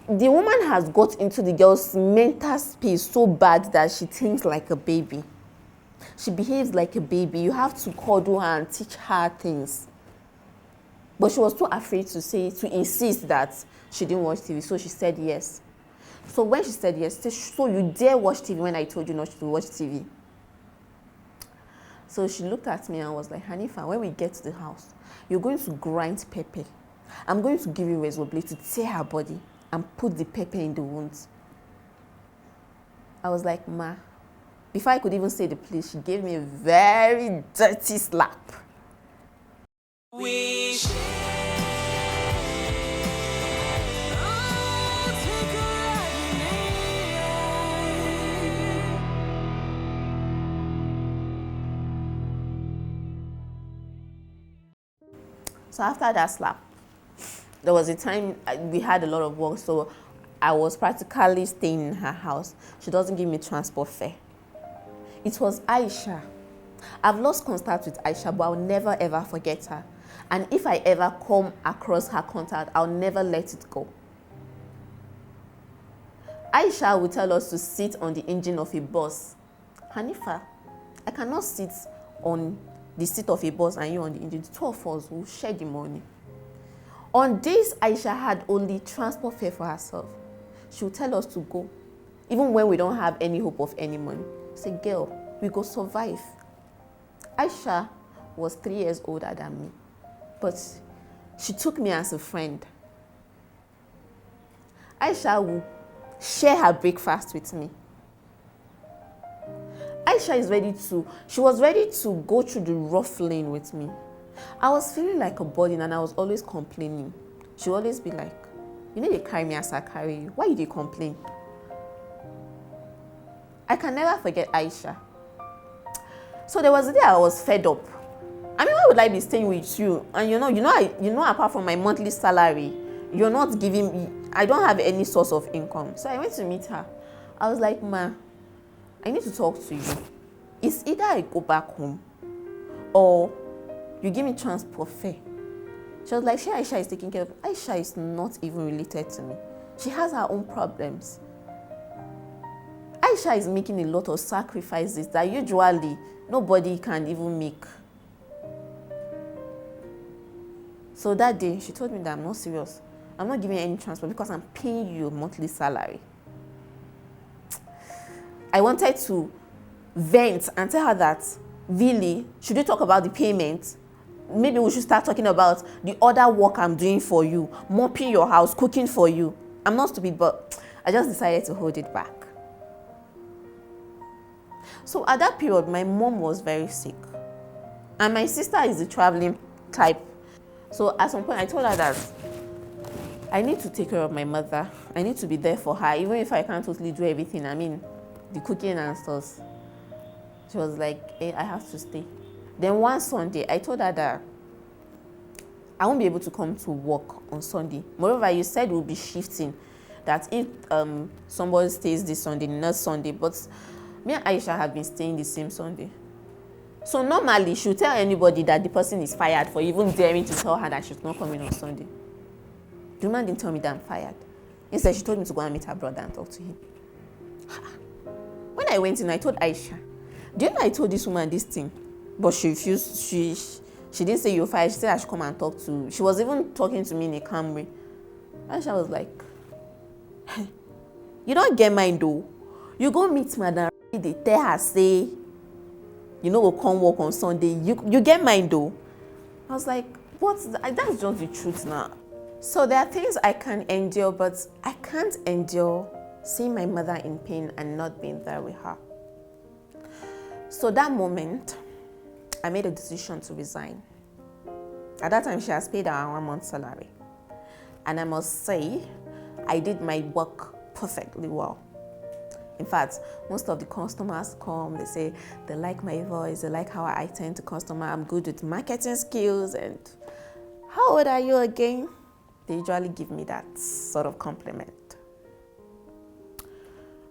The woman has got into the girl's mental space so bad that she thinks like a baby. She behaves like a baby. You have to cuddle her and teach her things. But she was too afraid to insist that she didn't watch TV, so she said yes. So when she said yes, so you dare watch TV when I told you not to watch TV? So she looked at me and was like, Haneefah, when we get to the house, you're going to grind pepper. I'm going to give you razor blade to tear her body and put the pepper in the wounds. I was like, Ma. Before I could even say the please, she gave me a very dirty slap. So after that slap, there was a time we had a lot of work, so I was practically staying in her house. She doesn't give me transport fare. It was Aisha. I've lost contact with Aisha, but I'll never ever forget her. And if I ever come across her contact, I'll never let it go. Aisha will tell us to sit on the engine of a bus. Haneefah, I cannot sit on the seat of a bus and you on the engine. The two of us will share the money. On days Aisha had only transport fare for herself, she would tell us to go, even when we don't have any hope of any money. Say, girl, we go survive. Aisha was 3 years older than me, but she took me as a friend. Aisha will share her breakfast with me. Aisha she was ready to go through the rough lane with me. I was feeling like a burden and I was always complaining. She would always be like, you need to carry me as I carry you. Why did you complain? I can never forget Aisha. So there was a day I was fed up. I mean, why would I be staying with you? And you know, apart from my monthly salary, you're not giving me, I don't have any source of income. So I went to meet her. I was like, Ma, I need to talk to you. It's either I go back home or you give me transport fare. She was like, Aisha is taking care of. Aisha is not even related to me. She has her own problems. Aisha is making a lot of sacrifices that usually nobody can even make. So that day, she told me that I'm not serious. I'm not giving you any transport because I'm paying you a monthly salary. I wanted to vent and tell her that, really, should you talk about the payment? Maybe we should start talking about the other work I'm doing for you, mopping your house, cooking for you. I'm not stupid, but I just decided to hold it back. So at that period, my mom was very sick. And my sister is the traveling type. So at some point, I told her that I need to take care of my mother. I need to be there for her, even if I can't totally do everything. I mean, the cooking and stuff. She was like, hey, I have to stay. Then one Sunday, I told her that I won't be able to come to work on Sunday. Moreover, you said we'll be shifting. That if somebody stays this Sunday, not Sunday. But me and Aisha have been staying the same Sunday. So normally, she'll tell anybody that the person is fired for even daring to tell her that she's not coming on Sunday. The woman didn't tell me that I'm fired. Instead, she told me to go and meet her brother and talk to him. When I went in, I told Aisha, do you know I told this woman this thing? But she refused. She didn't say you're fired. She said I should come and talk to. She was even talking to me in a calm way. Aisha was like, you don't get mine though. You go meet Madam. They tell her, say, you know, we'll come work on Sunday. You get mine though. I was like, what? That's just the truth now. So there are things I can endure, but I can't endure seeing my mother in pain and not being there with her. So that moment, I made a decision to resign. At that time, she has paid her 1 month's salary. And I must say, I did my work perfectly well. In fact, most of the customers come, they say they like my voice, they like how I attend to customer, I'm good with marketing skills, and how old are you again? They usually give me that sort of compliment.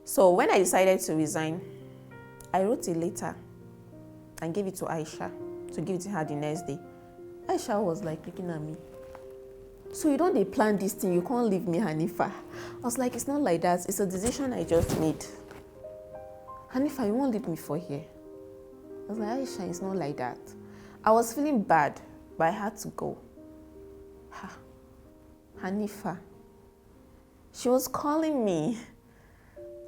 So when I decided to resign, I wrote a letter and gave it to Aisha to give it to her the next day. Aisha was like looking at me. So you don't plan this thing, you can't leave me, Haneefah. I was like, it's not like that. It's a decision I just made. Haneefah, you won't leave me for here. I was like, Aisha, it's not like that. I was feeling bad, but I had to go. Haneefah. She was calling me,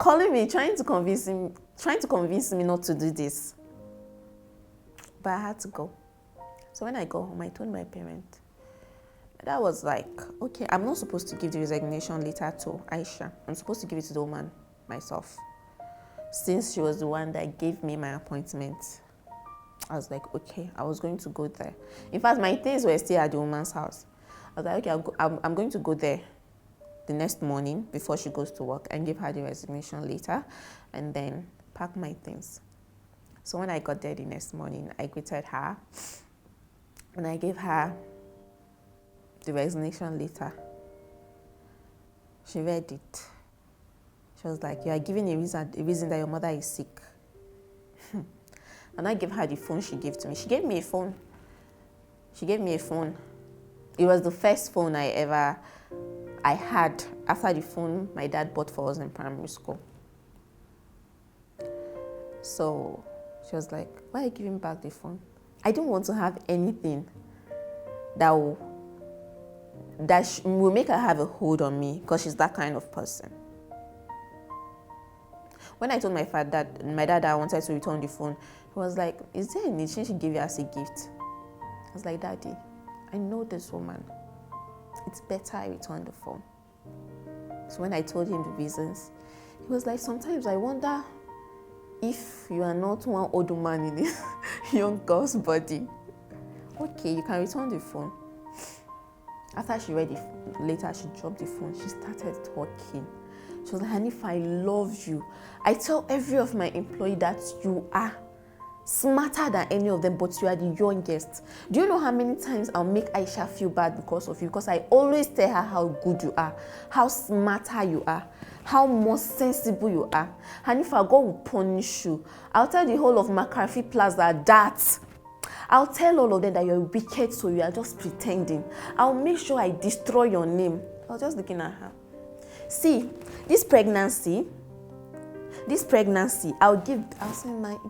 trying to convince me not to do this. But I had to go. So when I got home, I told my parents. That was like, okay, I'm not supposed to give the resignation letter to Aisha. I'm supposed to give it to the woman myself. Since she was the one that gave me my appointment, I was like, okay, I was going to go there. In fact, my things were still at the woman's house. I was like, okay, I'm going to go there the next morning before she goes to work and give her the resignation letter and then pack my things. So when I got there the next morning, I greeted her and I gave her the resignation letter. She read it. She was like, you are giving a reason that your mother is sick. And I gave her the phone she gave to me. She gave me a phone. It was the first phone I had after the phone my dad bought for us in primary school. So she was like, why are you giving back the phone? I don't want to have anything that will make her have a hold on me, because she's that kind of person. When I told my dad that I wanted to return the phone, he was like, is there a need? Shouldn't she give you as a gift? I was like, Daddy, I know this woman. It's better I return the phone. So when I told him the reasons, he was like, sometimes I wonder if you are not one old woman in this young girl's body. Okay, you can return the phone. After she read it later, she dropped the phone. She started talking. She was like, Haneefah, I love you. I tell every of my employees that you are smarter than any of them, but you are the youngest. Do you know how many times I'll make Aisha feel bad because of you? Because I always tell her how good you are, how smarter you are, how more sensible you are. Haneefah, God will punish you. I'll tell the whole of McCarthy Plaza that. I'll tell all of them that you're wicked, so you are just pretending. I'll make sure I destroy your name. I was just looking at her. See, this pregnancy, I'll say,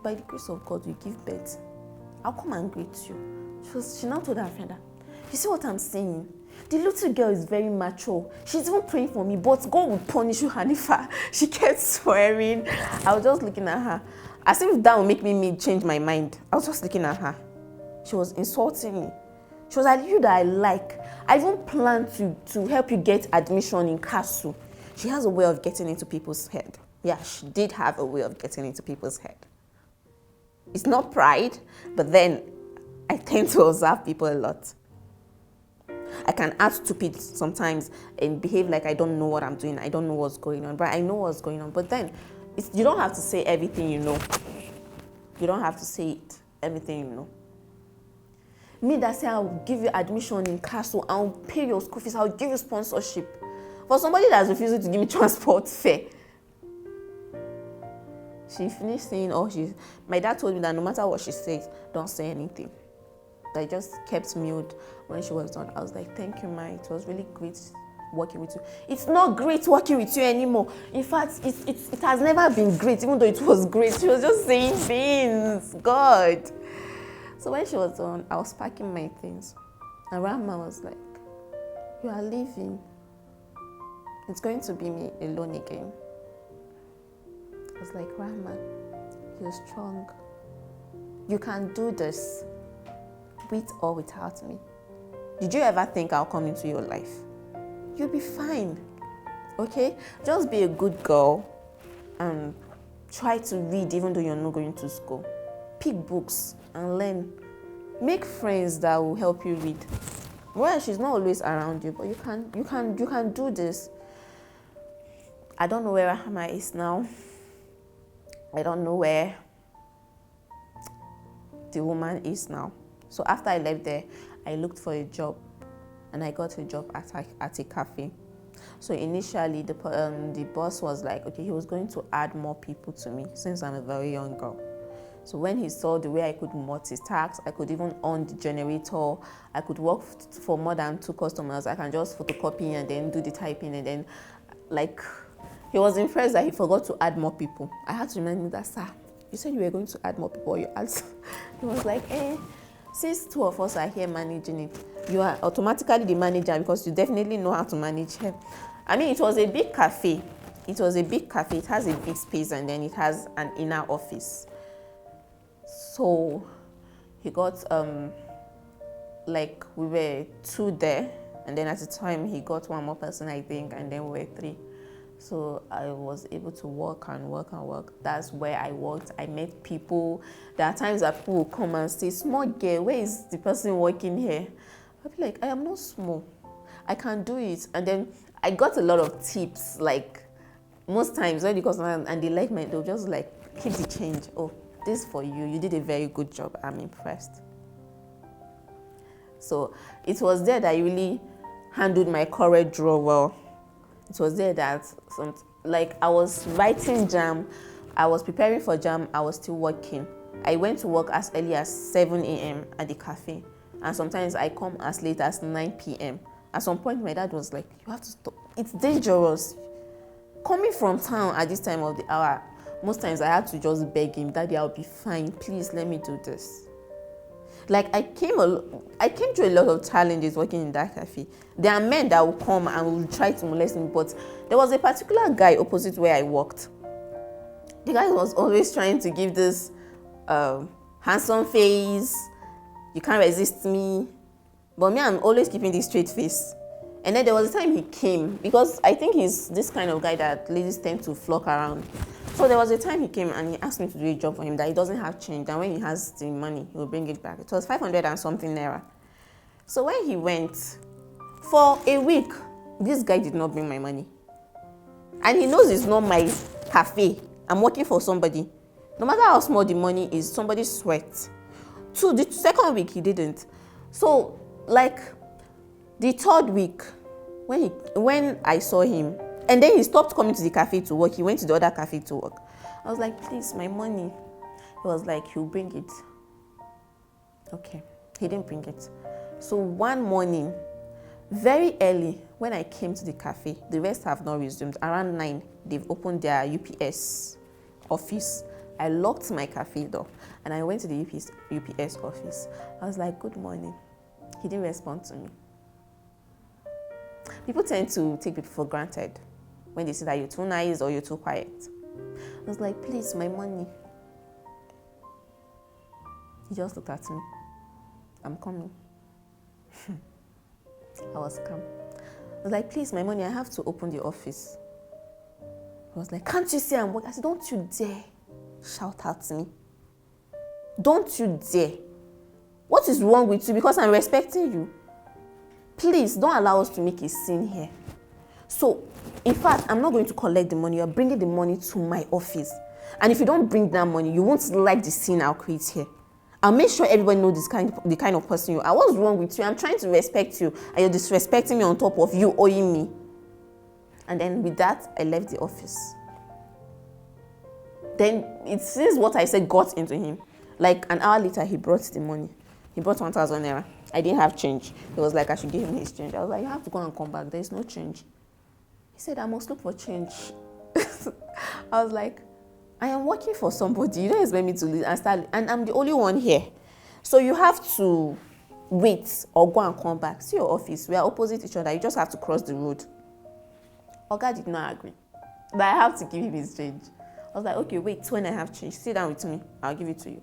by the grace of God, you give birth. I'll come and greet you. She now told her friend, you see what I'm saying? The little girl is very mature. She's even praying for me, but God will punish you, Haneefah. She kept swearing. I was just looking at her. As if that would make me change my mind. I was just looking at her. She was insulting me. She was like, you that I like. I even planned to help you get admission in CASU. She has a way of getting into people's head. Yeah, she did have a way of getting into people's head. It's not pride, but then I tend to observe people a lot. I can act stupid sometimes and behave like I don't know what I'm doing. I don't know what's going on, but I know what's going on. But then you don't have to say everything you know. You don't have to say everything you know. Me that say I'll give you admission in CASU, I'll pay your school fees, I'll give you sponsorship. For somebody that's refusing to give me transport fare. She finished saying my dad told me that no matter what she says, don't say anything. I just kept mute when she was done. I was like, thank you, Ma. It was really great working with you. It's not great working with you anymore. In fact, it has never been great, even though it was great. She was just saying things. God. So when she was done, I was packing my things. And Rahma was like, you are leaving. It's going to be me alone again. I was like, Rahma, you're strong. You can do this with or without me. Did you ever think I'll come into your life? You'll be fine. Okay? Just be a good girl and try to read even though you're not going to school. Pick books and learn. Make friends that will help you read. Well, she's not always around you, but you can do this. I don't know where Rahma is now. I don't know where the woman is now. So after I left there, I looked for a job and I got a job at a cafe. So initially, the boss was like, okay, he was going to add more people to me since I'm a very young girl. So when he saw the way I could multitask, I could even on the generator, I could work for more than 2 customers. I can just photocopy and then do the typing, and then like he was impressed that he forgot to add more people. I had to remind him that, sir, you said you were going to add more people. You asked. He was like, since 2 of us are here managing it, you are automatically the manager because you definitely know how to manage him. I mean, it was a big cafe. It has a big space, and then it has an inner office. So he got we were 2 there, and then at the time he got 1 more person, I think, and then we were 3. So I was able to work and work and work. That's where I worked. I met people. There are times that people will come and say, small girl, where is the person working here? I'll be like, I am not small. I can do it. And then I got a lot of tips. Like most times when the customer and they like they'll just like keep the change. Oh, this for you. You did a very good job. I'm impressed. So it was there that I really handled my current draw well. It was there that I was writing jam, I was preparing for jam, I was still working. I went to work as early as 7 a.m. at the cafe, and sometimes I come as late as 9 p.m. At some point, my dad was like, you have to stop. It's dangerous. Coming from town at this time of the hour, most times I had to just beg him, Daddy, I'll be fine. Please let me do this. Like I came through a lot of challenges working in that cafe. There are men that will come and will try to molest me, but there was a particular guy opposite where I worked. The guy was always trying to give this handsome face. You can't resist me. But me, I'm always keeping this straight face. And then there was a time he came, because I think he's this kind of guy that ladies tend to flock around. So there was a time he came and he asked me to do a job for him that he doesn't have change, and when he has the money, he will bring it back. It was 500 and something naira. So when he went, for a week, this guy did not bring my money. And he knows it's not my cafe. I'm working for somebody. No matter how small the money is, somebody's sweat. So the 2nd week, he didn't. So like the 3rd week, when I saw him, and then he stopped coming to the cafe to work. He went to the other cafe to work. I was like, please, my money. He was like, he'll bring it. Okay. He didn't bring it. So one morning, very early, when I came to the cafe, the rest have not resumed. Around 9, they've opened their UPS office. I locked my cafe door and I went to the UPS office. I was like, good morning. He didn't respond to me. People tend to take people for granted when they say that you're too nice or you're too quiet. I was like, please, my money. He just looked at me. I'm coming. I was calm. I was like, please, my money, I have to open the office. He was like, can't you see I'm working? I said, don't you dare shout at me. Don't you dare. What is wrong with you? Because I'm respecting you. Please, don't allow us to make a scene here. So, in fact, I'm not going to collect the money. You're bringing the money to my office. And if you don't bring that money, you won't like the scene I'll create here. I'll make sure everybody knows the kind of person you are. What's wrong with you? I'm trying to respect you, and you're disrespecting me on top of you owing me. And then with that, I left the office. Then it says what I said got into him. Like an hour later, he brought the money. He brought 1,000 naira. I didn't have change. He was like, I should give him his change. I was like, you have to go and come back. There's no change. He said, I must look for change. I was like, I am working for somebody. You don't expect me to leave and start, and I'm the only one here. So you have to wait or go and come back. See your office. We are opposite each other. You just have to cross the road. Oga did not agree. But I have to give him his change. I was like, okay, wait, when I have change, sit down with me. I'll give it to you.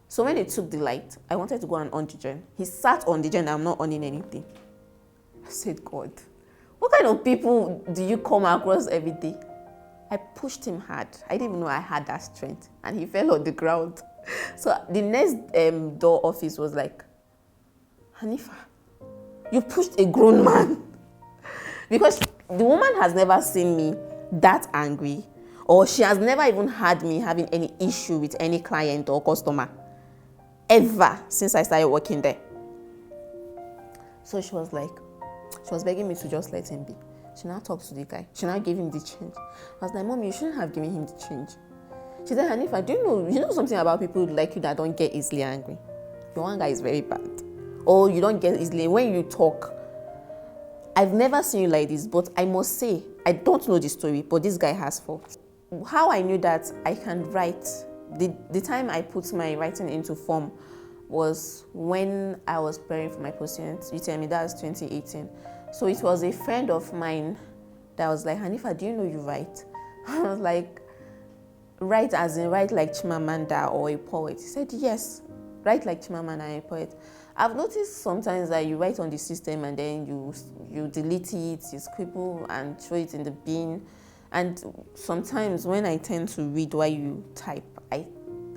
So when they took the light, I wanted to go and on the gen. He sat on the gen, I'm not owning anything. I said, God, what kind of people do you come across every day? I pushed him hard. I didn't even know I had that strength. And he fell on the ground. So the next door office was like, Haneefah, you pushed a grown man. Because the woman has never seen me that angry, or she has never even had me having any issue with any client or customer ever since I started working there. So she was begging me to just let him be. She now talked to the guy. She now gave him the change. I was like, Mommy, you shouldn't have given him the change. She said, Haneefah, do you know something about people like you that don't get easily angry? Your anger is very bad. Or you don't get easily, when you talk, I've never seen you like this, but I must say, I don't know the story, but this guy has fault. How I knew that I can write, the time I put my writing into form was when I was preparing for my post-UTME, that was 2018. So it was a friend of mine that was like, Haneefah, do you know you write? I was like, write as in write like Chimamanda or a poet? He said, yes, write like Chimamanda and a poet. I've noticed sometimes that you write on the system and then you delete it, you scribble and throw it in the bin. And sometimes when I tend to read while you type, I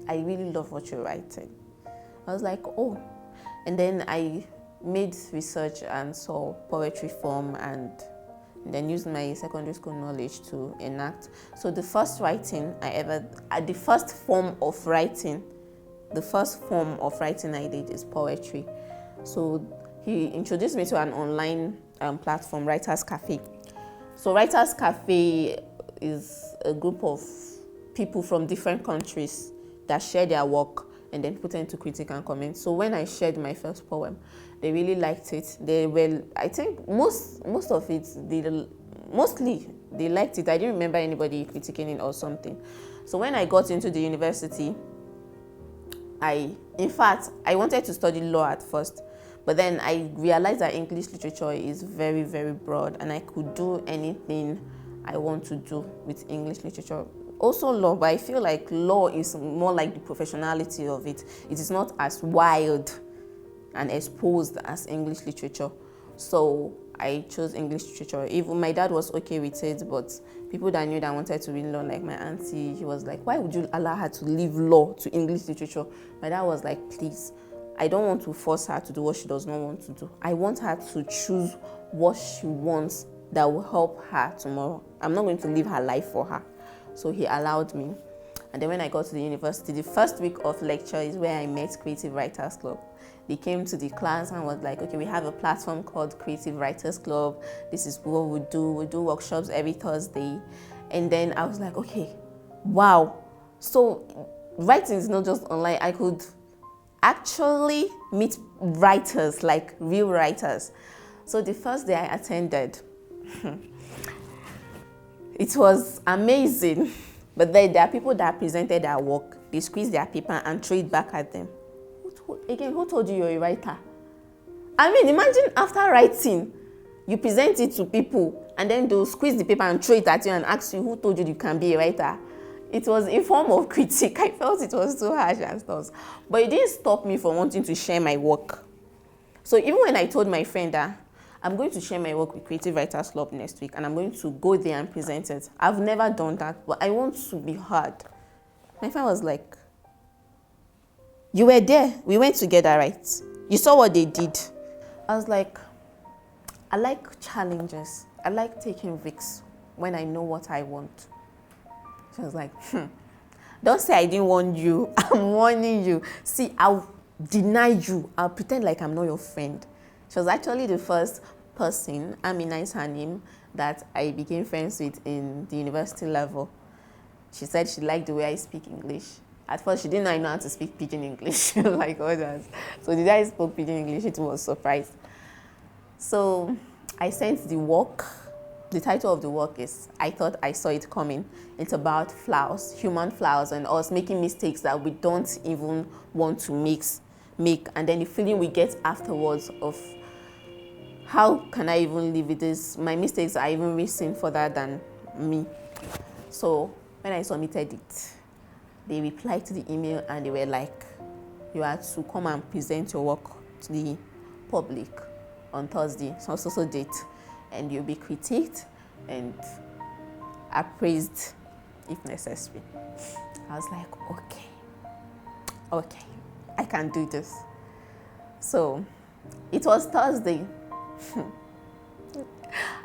really love what you're writing. I was like, oh. And then I made research and saw poetry form and then used my secondary school knowledge to enact. So the first writing the first form of writing I did is poetry. So he introduced me to an online platform, Writers Cafe. So Writers Cafe is a group of people from different countries that share their work and then put it into critique and comment. So when I shared my first poem, they really liked it. I think most of it, mostly they liked it. I didn't remember anybody critiquing it or something. So when I got into the university, in fact, I wanted to study law at first, but then I realized that English literature is very, very broad and I could do anything I want to do with English literature. Also law, but I feel like law is more like the professionality of it. It is not as wild and exposed as English literature. So I chose English literature. Even my dad was okay with it, but people that knew that I wanted to read law, like my auntie, he was like, why would you allow her to leave law to English literature? My dad was like, please, I don't want to force her to do what she does not want to do. I want her to choose what she wants that will help her tomorrow. I'm not going to live her life for her. So he allowed me. And then when I got to the university, the first week of lecture is where I met Creative Writers Club. They came to the class and was like, okay, we have a platform called Creative Writers Club. This is what we do. We do workshops every Thursday. And then I was like, okay, wow. So writing is not just online. I could actually meet writers, like real writers. So the first day I attended, it was amazing. But then there are people that presented their work, they squeeze their paper and throw it back at them. Who told you you're a writer? I mean, imagine after writing, you present it to people and then they'll squeeze the paper and throw it at you and ask you who told you can be a writer. It was a form of critique. I felt it was too harsh and stuff. But it didn't stop me from wanting to share my work. So even when I told my friend that I'm going to share my work with Creative Writers Club next week and I'm going to go there and present it, I've never done that, but I want to be heard. My friend was like, you were there. We went together, right? You saw what they did. I was like, I like challenges. I like taking risks when I know what I want. She was like, don't say I didn't warn you. I'm warning you. See, I'll deny you. I'll pretend like I'm not your friend. She was actually the first person, Amina is her name, that I became friends with in the university level. She said she liked the way I speak English. At first, she didn't know how to speak Pidgin English like others. So the day I spoke Pidgin English, it was surprised. So I sent the work. The title of the work is I Thought I Saw It Coming. It's about flaws, human flaws, and us making mistakes that we don't even want to make. And then the feeling we get afterwards of how can I even live with this? My mistakes are even reaching further than me. So when I submitted it, they replied to the email and they were like, you are to come and present your work to the public on Thursday, so date, and you'll be critiqued and appraised if necessary. I was like, okay, I can do this. So it was Thursday.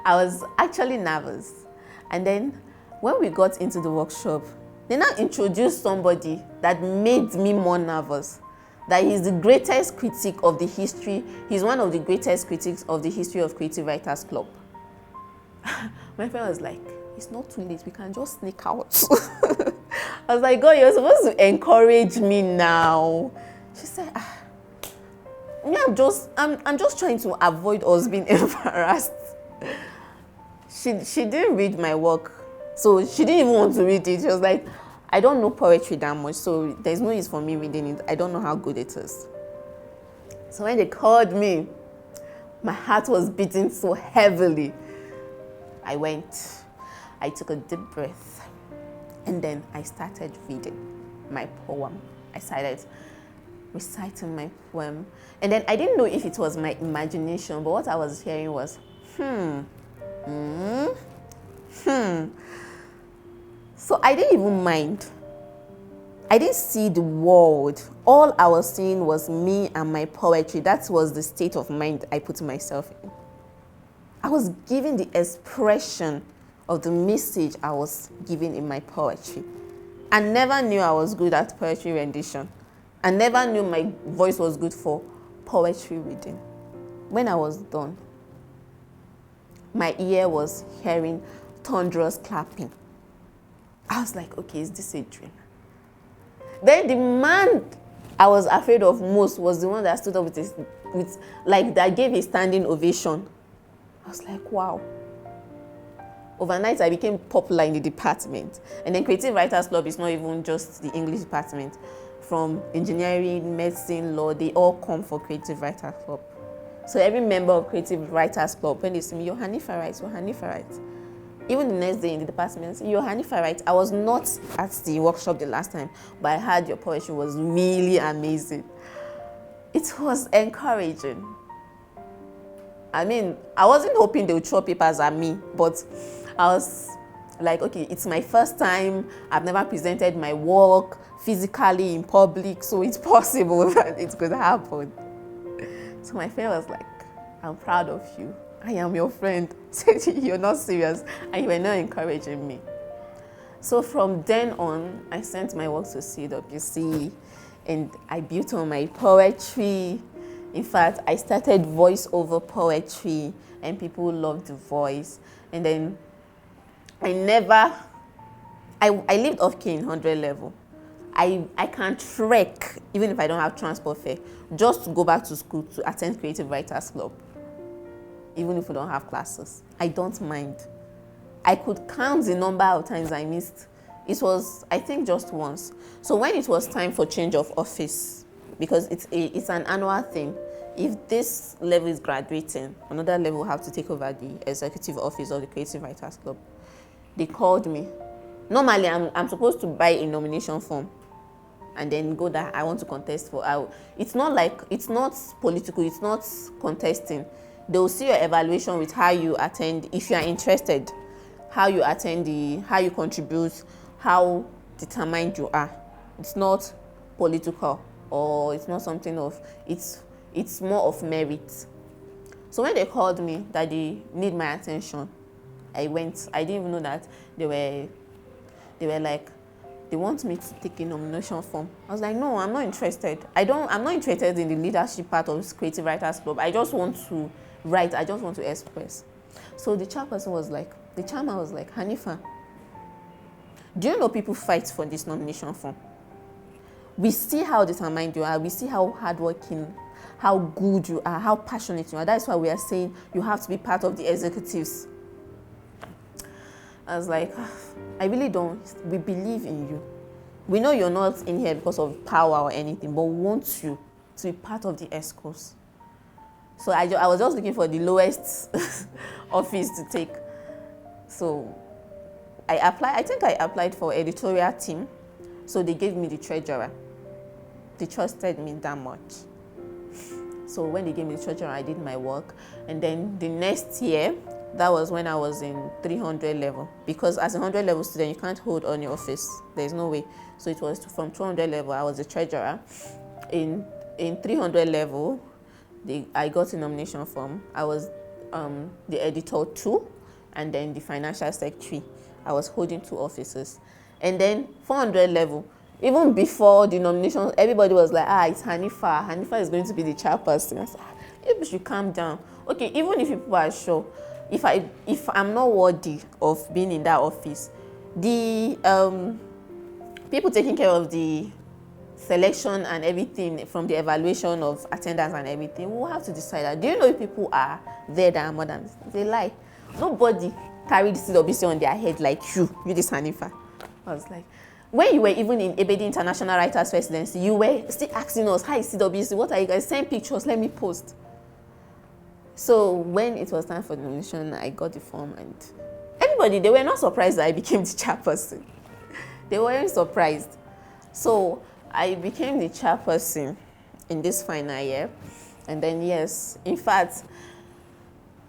I was actually nervous. And then when we got into the workshop, they now introduced somebody that made me more nervous. That he's the greatest critic of the history. He's one of the greatest critics of the history of Creative Writers Club. My friend was like, it's not too late. We can just sneak out. I I was like, God, you're supposed to encourage me now. She said, me, I'm just trying to avoid us being embarrassed. She didn't read my work, so she didn't even want to read it. She was like, I don't know poetry that much, so there's no use for me reading it. I don't know how good it is. So when they called me, my heart was beating so heavily. I went, I took a deep breath, and then I started reading my poem. I started reciting my poem. And then I didn't know if it was my imagination, but what I was hearing was, So I didn't even mind. I didn't see the world. All I was seeing was me and my poetry. That was the state of mind I put myself in. I was giving the expression of the message I was giving in my poetry. I never knew I was good at poetry rendition. I never knew my voice was good for poetry reading. When I was done, my ear was hearing thunderous clapping. I was like, okay, is this a dream? Then the man I was afraid of most was the one that stood up that gave a standing ovation. I was like, wow. Overnight, I became popular in the department. And then Creative Writers Club is not even just the English department. From engineering, medicine, law, they all come for Creative Writers Club. So every member of Creative Writers Club, when they see me, you're Haneefah, right? You're Haneefah, right? Even the next day in the department, you're Haneefah, right? I was not at the workshop the last time, but I heard your poetry was really amazing. It was encouraging. I mean, I wasn't hoping they would throw papers at me, but I was like, okay, it's my first time. I've never presented my work physically in public, so it's possible that it could happen. So my friend was like, I'm proud of you. I am your friend. Said, you're not serious, and you were not encouraging me. So from then on, I sent my work to CWC, and I built on my poetry. In fact, I started voice-over poetry, and people loved the voice. And then I lived off K in 100 level. I can trek, even if I don't have transport fare, just to go back to school to attend Creative Writers Club. Even if we don't have classes, I don't mind. I could count the number of times I missed. It was, I think, just once. So when it was time for change of office, because it's an annual thing, if this level is graduating, another level will have to take over the executive office of the Creative Writers Club. They called me. Normally, I'm supposed to buy a nomination form and then go that I want to contest for. It's not political, it's not contesting. They'll see your evaluation with how you attend, if you are interested, how you attend, how you contribute, how determined you are. It's not political, or it's not something of, it's more of merit. So when they called me that they need my attention, I went. I didn't even know that they were like, they want me to take a nomination form. I was like, no, I'm not interested. I'm not interested in the leadership part of Creative Writers Club. I just want to write. I just want to express. So the chairman was like, Haneefah, do you know people fight for this nomination form? We see how determined you are. We see how hardworking, how good you are, how passionate you are. That's why we are saying you have to be part of the executives. I was like, I really don't. We believe in you. We know you're not in here because of power or anything, but we want you to be part of the ESCOs. So I was just looking for the lowest office to take. So I applied. I think I applied for editorial team. So they gave me the treasurer. They trusted me that much. So when they gave me the treasurer, I did my work. And then the next year, that was when I was in 300 level. Because as a 100 level student, you can't hold on your office. There's no way. So it was from 200 level, I was a treasurer. In 300 level, I got a nomination form. I was the editor too, and then the financial secretary. I was holding 2 offices. And then 400 level, even before the nomination, everybody was like, it's Haneefah. Haneefah is going to be the chairperson. I said, you should calm down. Okay, even if people are sure, if I'm not worthy of being in that office, the people taking care of the selection and everything, from the evaluation of attendance and everything, we'll have to decide that. Do you know if people are there that are more than? They lie. Nobody carried CWC on their head like you this Haneefah. I was like, when you were even in Ebedi International Writers Residency, you were still asking us, hi CWC, what are you guys? Send pictures, let me post. So when it was time for the nomination, I got the form, and everybody, they were not surprised that I became the chairperson. They weren't surprised. So I became the chairperson in this final year. And then, yes, in fact,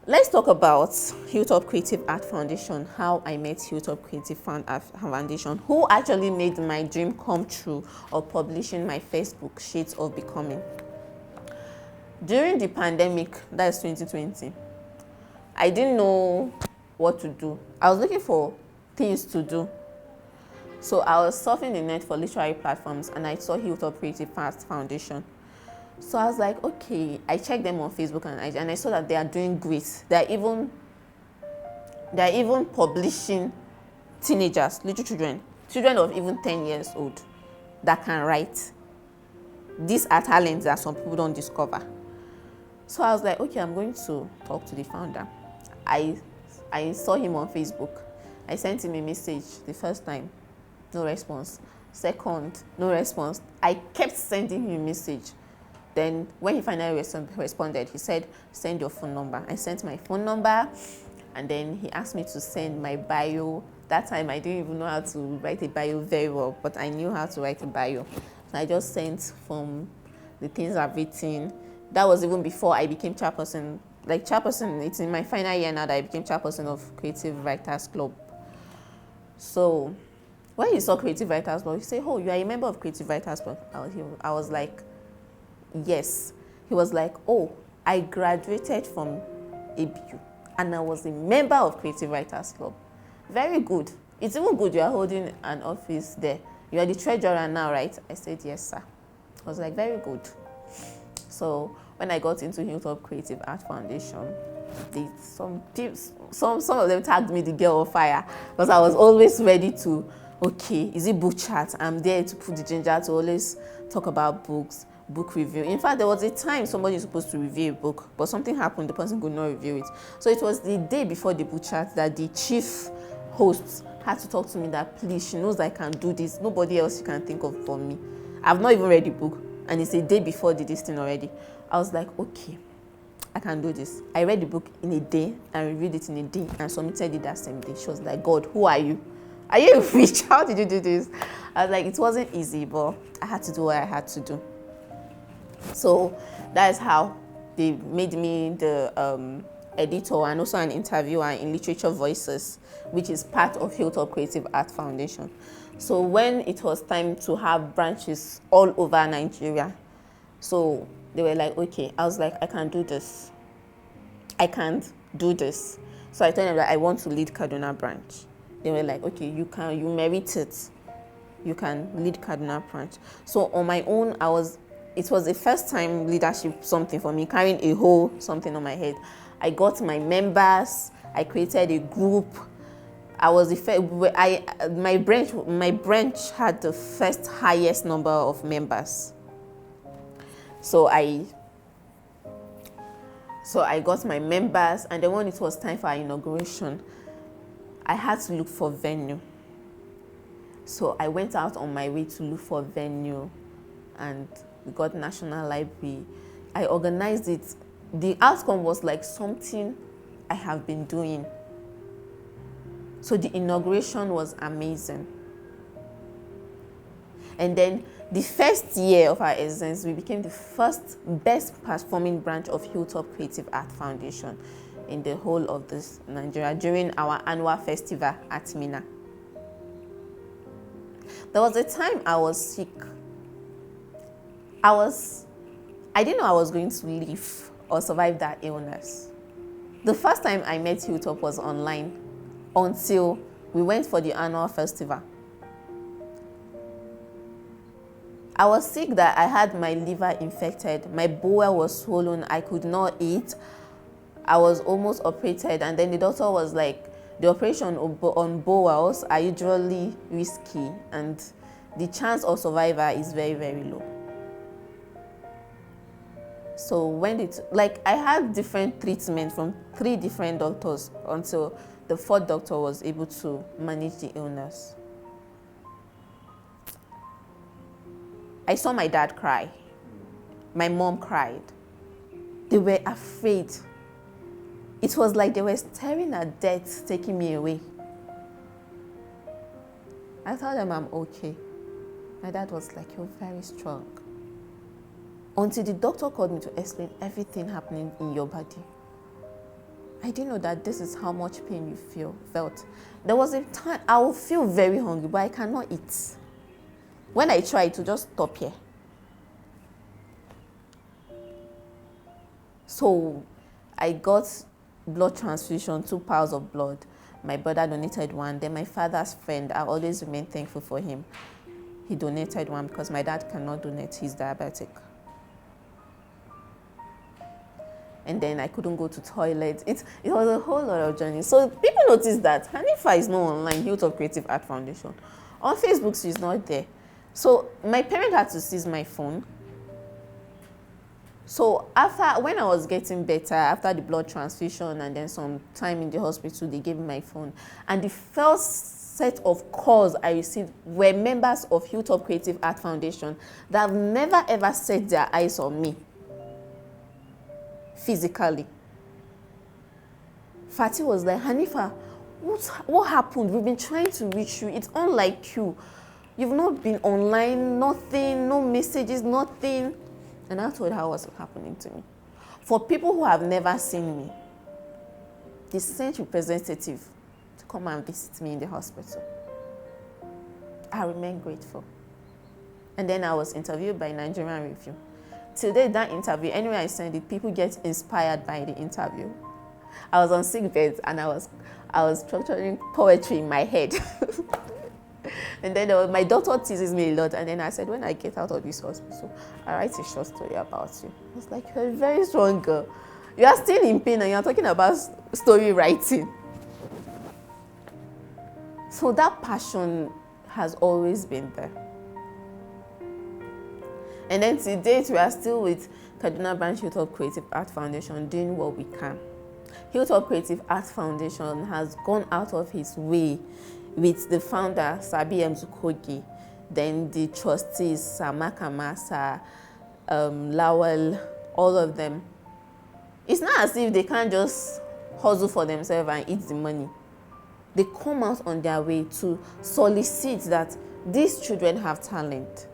let's talk about Hilltop Creative Art Foundation, how I met Hilltop Creative Art Foundation, who actually made my dream come true of publishing my first book, Shades of Becoming. During the pandemic, that is 2020, I didn't know what to do. I was looking for things to do. So I was surfing the net for literary platforms, and I saw Hilltop Creative Art Foundation. So I was like, okay, I checked them on Facebook, and I saw that they are doing great. They're even publishing teenagers, little children of even 10 years old that can write. These are talents that some people don't discover. So I was like, okay, I'm going to talk to the founder. I saw him on Facebook. I sent him a message the first time, no response. Second, no response. I kept sending him a message. Then when he finally responded, he said, send your phone number. I sent my phone number, and then he asked me to send my bio. That time I didn't even know how to write a bio very well, but I knew how to write a bio. So I just sent from the things I've written. That was even before I became chairperson. Like chairperson, it's in my final year now that I became chairperson of Creative Writers Club. So when he saw Creative Writers Club, he said, oh, you are a member of Creative Writers Club? I was like, yes. He was like, oh, I graduated from ABU and I was a member of Creative Writers Club. Very good. It's even good you are holding an office there. You are the treasurer now, right? I said, yes, sir. I was like, very good. So when I got into Hilltop Creative Art Foundation, some of them tagged me the girl of fire, because I was always ready to, okay, is it book chat? I'm there to put the ginger to always talk about books, book review. In fact, there was a time somebody was supposed to review a book, but something happened, the person could not review it. So it was the day before the book chat that the chief host had to talk to me that, please, she knows I can do this. Nobody else you can think of for me. I've not even read the book, and it's a day before this thing already. I was like, okay, I can do this. I read the book in a day and reviewed it in a day and submitted it that same day. She was like, God, who are you? Are you a witch? How did you do this? I was like, it wasn't easy, but I had to do what I had to do. So that is how they made me the editor and also an interviewer in Literature Voices, which is part of Hilltop Creative Art Foundation. So when it was time to have branches all over Nigeria, so they were like, okay, I was like, I can do this. I can't do this. So I told them that I want to lead Kaduna branch. They were like, okay, you merit it. You can lead Kaduna branch. So on my own, it was the first time leadership something for me, carrying a whole something on my head. I got my members, I created a group. I was the first, my branch had the first highest number of members. So I got my members, and then when it was time for our inauguration, I had to look for venue. So I went out on my way to look for venue, and we got National Library. I organized it. The outcome was like something I have been doing. So the inauguration was amazing. And then the first year of our existence, we became the first best performing branch of Hilltop Creative Art Foundation in the whole of this Nigeria during our annual festival at Mina. There was a time I was sick. I didn't know I was going to live or survive that illness. The first time I met Hilltop was online until we went for the annual festival. I was sick that I had my liver infected. My bowel was swollen. I could not eat. I was almost operated, and then the doctor was like, the operation on bowels are usually risky, and the chance of survival is very, very low. So when I had different treatment from 3 different doctors until the 4th doctor was able to manage the illness. I saw my dad cry. My mom cried. They were afraid. It was like they were staring at death taking me away. I told them I'm okay. My dad was like, you're very strong. Until the doctor called me to explain everything happening in your body. I didn't know that this is how much pain you felt. There was a time I will feel very hungry, but I cannot eat. When I try to just stop here. So I got blood transfusion, 2 piles of blood. My brother donated 1. Then my father's friend, I always remain thankful for him. He donated 1 because my dad cannot donate. He's diabetic. And then I couldn't go to toilet. It was a whole lot of journey. So people noticed that Haneefah is not online, Hilltop Creative Art Foundation. On Facebook, she's not there. So my parents had to seize my phone. So when I was getting better, after the blood transfusion and then some time in the hospital, they gave me my phone. And the first set of calls I received were members of Hilltop Creative Art Foundation that have never ever set their eyes on me physically. Fatih was like, Haneefah, what happened? We've been trying to reach you. It's unlike you. You've not been online, nothing, no messages, nothing. And I told her what's happening to me. For people who have never seen me, they sent representative to come and visit me in the hospital. I remain grateful. And then I was interviewed by Nigerian Review. Today, that interview, anywhere I send it, people get inspired by the interview. I was on sick bed and I was structuring poetry in my head. And then my doctor teases me a lot. And then I said, when I get out of this hospital, I write a short story about you. I was like, you're a very strong girl. You are still in pain and you're talking about story writing. So that passion has always been there. And then to date, we are still with Kaduna Branch Hilltop Creative Art Foundation doing what we can. Hilltop Creative Art Foundation has gone out of its way with the founder, Sabi M. Zukogi, then the trustees, Sir Makama, Sir Lawal, all of them. It's not as if they can't just hustle for themselves and eat the money. They come out on their way to solicit that these children have talent.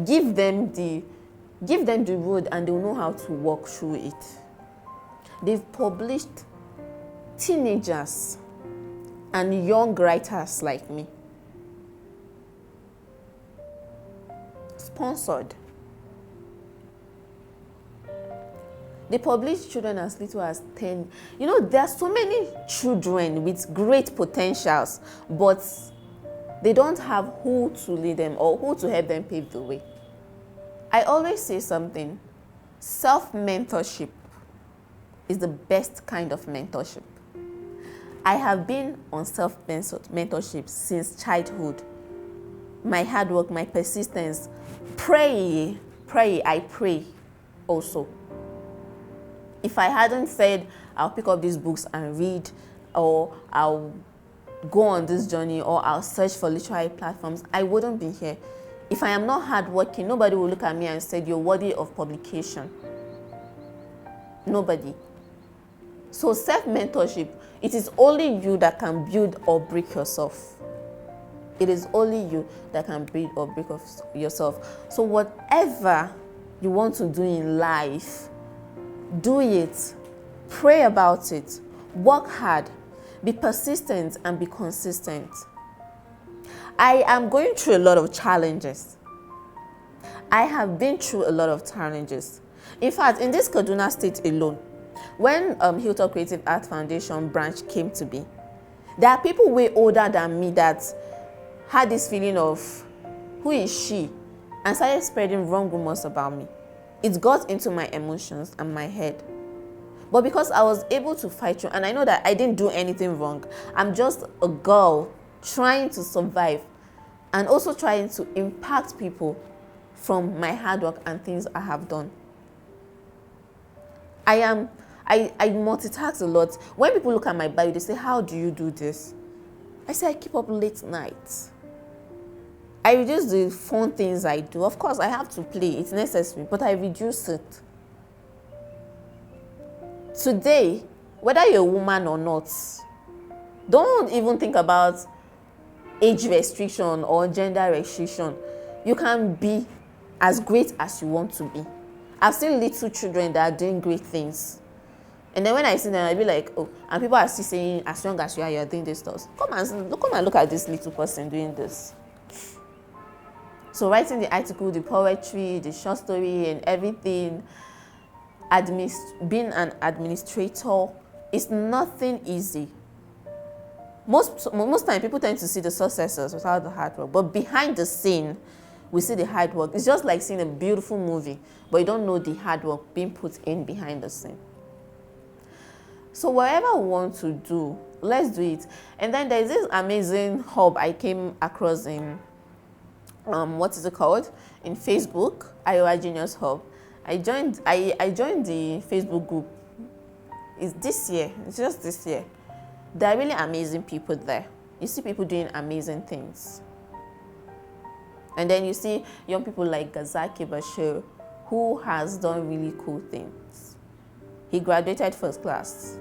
Give them the road and they'll know how to walk through it. They've published teenagers and young writers like me. Sponsored. They publish children as little as 10. You know, there are so many children with great potentials, but they don't have who to lead them or who to help them pave the way. I always say something. Self-mentorship is the best kind of mentorship. I have been on self-mentorship since childhood. My hard work, my persistence. I pray also. If I hadn't said, I'll pick up these books and read, or I'll go on this journey, or I'll search for literary platforms, I wouldn't be here. If I am not hardworking, nobody will look at me and say, you're worthy of publication. Nobody. So self-mentorship, it is only you that can build or break yourself. It is only you that can build or break yourself. So whatever you want to do in life, do it. Pray about it. Work hard. Be persistent and be consistent. I am going through a lot of challenges. I have been through a lot of challenges. In fact, in this Kaduna state alone, when Hilltop Creative Art Foundation branch came to be, there are people way older than me that had this feeling of, who is she? And started spreading wrong rumors about me. It got into my emotions and my head. But because I was able to fight through, and I know that I didn't do anything wrong, I'm just a girl trying to survive. and also trying to impact people from my hard work and things I have done. I multitask a lot. When people look at my bio, they say, how do you do this? I say, I keep up late nights. I reduce the fun things I do. Of course, I have to play. It's necessary, but I reduce it. Today, whether you're a woman or not, don't even think about age restriction or gender restriction. You can be as great as you want to be. I've seen little children that are doing great things. And then when I see them, I'll be like, oh, and people are still saying, as young as you are, you're doing this stuff. Come and look at this little person doing this. So writing the article, the poetry, the short story and everything, being an administrator is nothing easy. Most time people tend to see the successes without the hard work, but behind the scene, we see the hard work. It's just like seeing a beautiful movie, but you don't know the hard work being put in behind the scene. So whatever we want to do, let's do it. And then there's this amazing hub I came across in, what is it called? In Facebook, Iowa Genius Hub. I joined the Facebook group. It's this year. It's just this year. There are really amazing people there. You see people doing amazing things. And then you see young people like Gazaki Bashir, who has done really cool things. He graduated first class.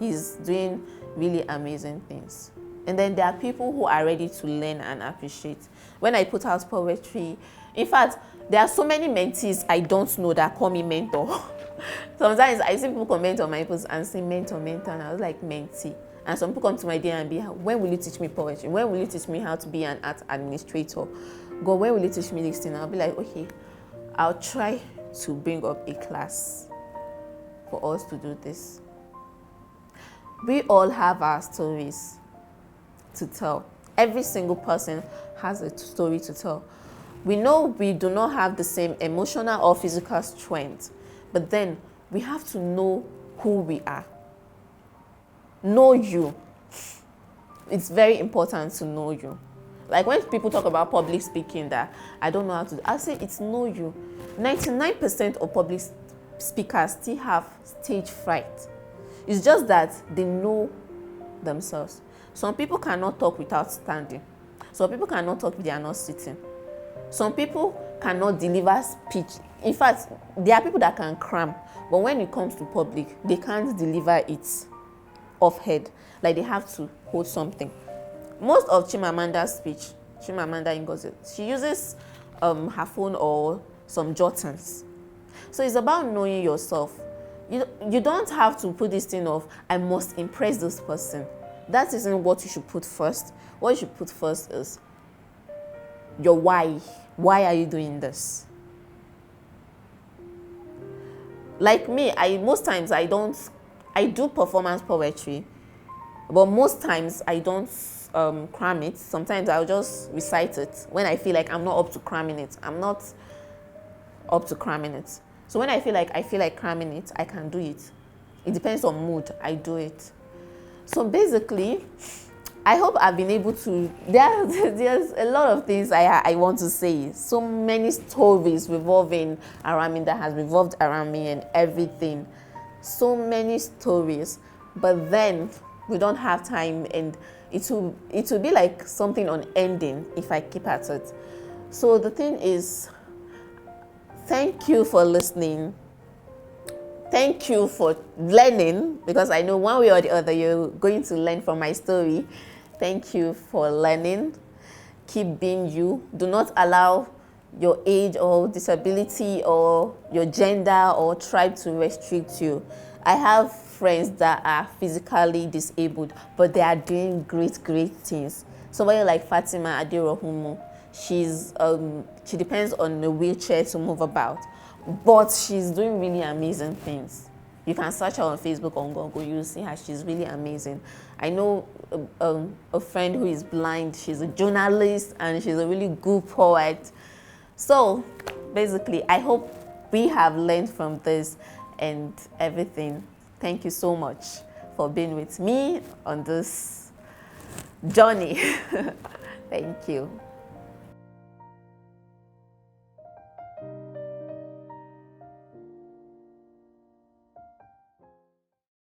He's doing really amazing things. And then there are people who are ready to learn and appreciate. When I put out poetry, in fact, there are so many mentees I don't know that call me mentor. Sometimes I see people comment on my posts and say mentor, and I was like mentee. And some people come to my DM and be, when will you teach me poetry? When will you teach me how to be an art administrator? God, when will you teach me this thing? I'll be like, okay, I'll try to bring up a class for us to do this. We all have our stories to tell. Every single person has a story to tell. We know we do not have the same emotional or physical strength, but then we have to know who we are. Know you. It's very important to know you. Like when people talk about public speaking that I don't know how to do, I'll say it's know you. 99% of public speakers still have stage fright. It's just that they know themselves. Some people cannot talk without standing. Some people cannot talk if they are not sitting. Some people cannot deliver speech. In fact, there are people that can cram, but when it comes to public, they can't deliver it off head. Like they have to hold something. Most of Chimamanda's speech, Chimamanda Ngozi, she uses her phone or some jottings. So it's about knowing yourself. You don't have to put this thing of, I must impress this person. That isn't what you should put first. What you should put first is your why. Why are you doing this? Like me, most times I do performance poetry, but most times I don't cram it. Sometimes I'll just recite it when I feel like I'm not up to cramming it. I'm not up to cramming it. So when I feel like cramming it, I can do it. It depends on mood. I do it. So basically, I hope I've been able to. There's a lot of things I want to say. So many stories revolving around me that has revolved around me and everything. So many stories, but then we don't have time, and it will be like something unending if I keep at it. So the thing is, thank you for listening. Thank you for learning, because I know one way or the other you're going to learn from my story. Thank you for learning. Keep being you. Do not allow your age or disability or your gender or tribe to restrict you. I have friends that are physically disabled, but they are doing great things. Somebody like Fatima Aderohumu, she depends on a wheelchair to move about, but she's doing really amazing things. You can search her on Facebook, on Google, you'll see her. She's really amazing. I know a friend who is blind. She's a journalist and she's a really good poet. So basically, I hope we have learned from this and everything. Thank you so much for being with me on this journey. Thank you.